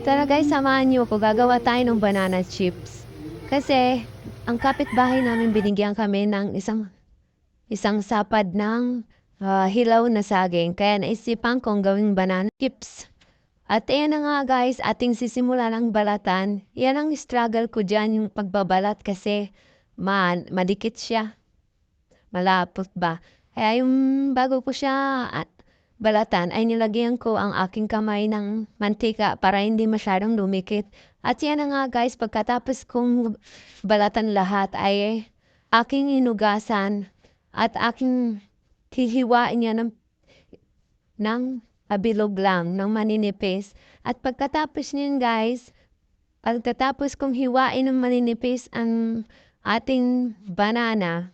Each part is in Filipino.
Tara guys, samahan niyo ako. Gagawa tayo ng banana chips. Kasi, ang kapitbahay namin binigyan kami ng isang sapad ng hilaw na saging. Kaya naisipan kong gawing banana chips. At ayan na nga guys, ating sisimula ng balatan. Yan ang struggle ko dyan, yung pagbabalat kasi madikit siya. Malapot ba? Kaya yung bago ko siya balatan ay nilagyan ko ang aking kamay ng mantika para hindi masyadong lumikit. At yan na nga guys, pagkatapos kong balatan lahat ay aking inugasan at aking hihiwain niya ng abilog lang, ng maninipis. At pagkatapos niyan guys, pagkatapos kong hiwain ng maninipis ang ating banana,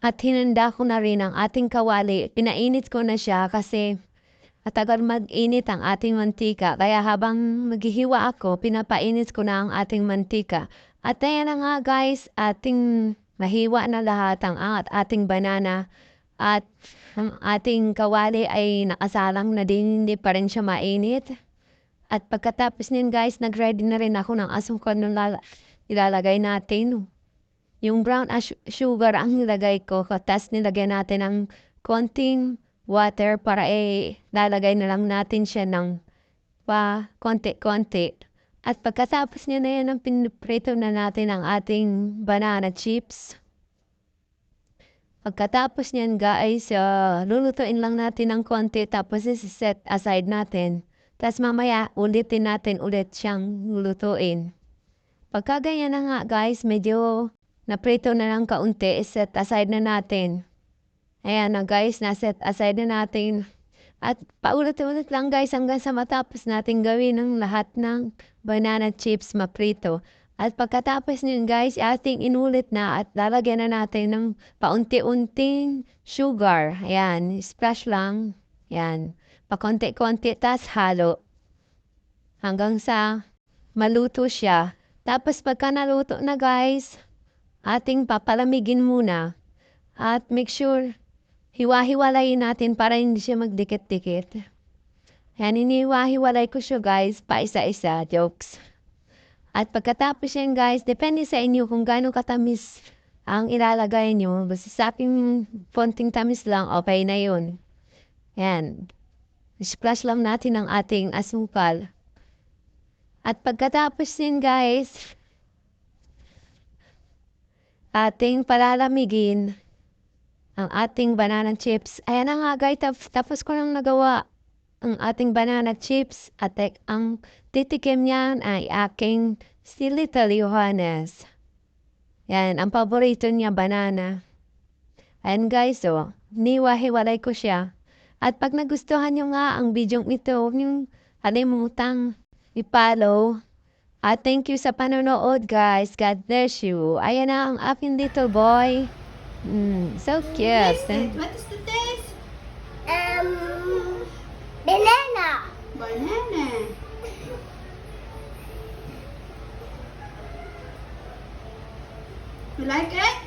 at hinanda ko na rin ang ating kawali. Pinainit ko na siya kasi matagal mag-init ang ating mantika. Kaya habang maghihiwa ako, pinapainit ko na ang ating mantika. At ayan na nga guys, ating mahiwa na lahat ang ating banana. At ang ating kawali ay nakasalang na din, hindi pa rin siya mainit. At pagkatapos niyan guys, nag-ready na rin ako ng asukal na ilalagay natin. Yung brown sugar ang nilagay ko, tapos nilagay natin ng konting water para lalagay na lang natin siya ng konti-konti. At pagkatapos niya na yan, ang piniprito na natin ang ating banana chips. Pagkatapos niyan guys, lulutuin lang natin ng konti tapos set aside natin. Tapos mamaya ulitin natin ulit siyang lulutuin. Pagka ganyan na nga guys, medyo naprito na lang kaunti, set aside na natin. Ayan na guys, na-set aside na natin. At paulit-ulit lang guys hanggang sa matapos natin gawin ang lahat ng banana chips maprito. At pagkatapos nyo guys, ating inulit na at lalagyan na natin ng paunti-unting sugar. Ayan, splash lang. Ayan, pakonti-konti, tas halo. Hanggang sa maluto siya. Tapos pagka naluto na guys, ating papalamigin muna. At make sure, hiwa-hiwalayin natin para hindi siya magdikit-dikit. Yan, inihiwa-hiwalay ko siya guys, pa isa-isa, jokes. At pagkatapos yan guys, depende sa inyo kung gaano katamis ang ilalagay nyo. Basta sa aking konting tamis lang, okay na yun. Yan, splash lang natin ang ating asukal. At pagkatapos yan guys, ating palalamigin ang ating banana chips. Ayan na nga guys, tapos ko nang nagawa ang ating banana chips at ang titikim niyan ay aking si Little Johannes. Yan, ang paborito niya banana. Ayan guys, niwa-hiwalay ko siya. At pag nagustuhan nyo nga ang video ito, huwag nyo kalimutang i-follow. At thank you sa panonood guys. God bless you. Ayan na ang aking little boy. So cute. What is the taste? Banana. Banana. You like it?